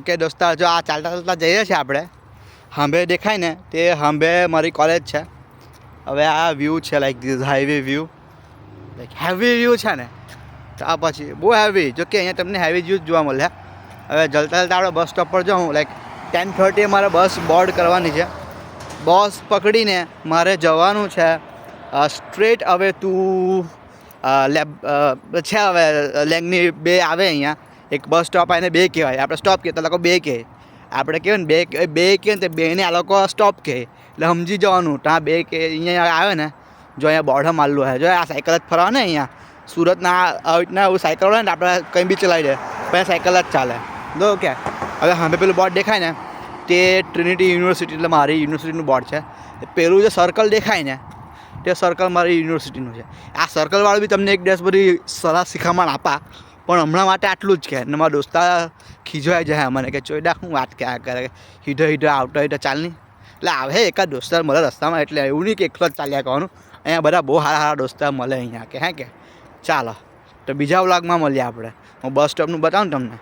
કે દોસ્તાર જો આ ચાલતા ચાલતા જઈએ છીએ આપણે, હાંભે દેખાય ને તે હાંભે મારી કોલેજ છે. હવે આ વ્યૂ છે like this highway view, like heavy view છે ને. તો આ પછી બહુ હેવી, જો કે અહીંયા તમને હેવી વ્યૂ જ જોવા મળે. હવે જલતા જલતા આપણે બસ સ્ટોપ પર જાઉં, લાઈક 10:30 મારે બસ બોર્ડ કરવાની છે. બસ પકડીને મારે જવાનું છે સ્ટ્રેટ હવે ટુ લેબ છે. હવે લેંગની 2 આવે અહીંયા, એક બસ સ્ટોપ આવીને 2 કહેવાય. આપણે સ્ટોપ કહેતા લોકો 2 કહે, આપણે કહેવાય ને 2 કહે ને તે 2ને આ લોકો સ્ટોપ કહે, એટલે સમજી જવાનું. ત્યાં 2 કે અહીંયા આવે ને, જો અહીંયા બોર્ડ મારેલું હોય, જો આ સાયકલ જ ફરવા ને અહીંયા સુરતના આવી રીતના એવું સાયકલ હોય ને આપણે કંઈ બી ચલાવી દે પણ સાયકલ જ ચાલે. જો કે હવે સામે પેલું બોર્ડ દેખાય ને તે ટ્રિનિટી યુનિવર્સિટી, એટલે મારી યુનિવર્સિટીનું બોર્ડ છે. પેલું જે સર્કલ દેખાય ને તે સર્કલ મારી યુનિવર્સિટીનું છે. આ સર્કલવાળું બી તમને એક દિવસ બધી સલાહ શીખામણ આપા, પણ હમણાં માટે આટલું જ કહે. ને મારા દોસ્તા ખીજવાઈ જાય મને કે ચોઈડા શું વાત ક્યાં કરે, હીધો આવતો હીધો ચાલની. એટલે આવે એકાદ દોસ્તાર મળે રસ્તામાં, એટલે એવું નહીં કે એકલો જ ચાલ્યા કરવાનું. અહીંયા બધા બહુ સારા સારા દોસ્તાર મળે અહીંયા કે હે કે ચાલો. તો બીજા વ્લોગમાં મળીએ આપણે. હું બસ સ્ટોપનું બતાવું તમને.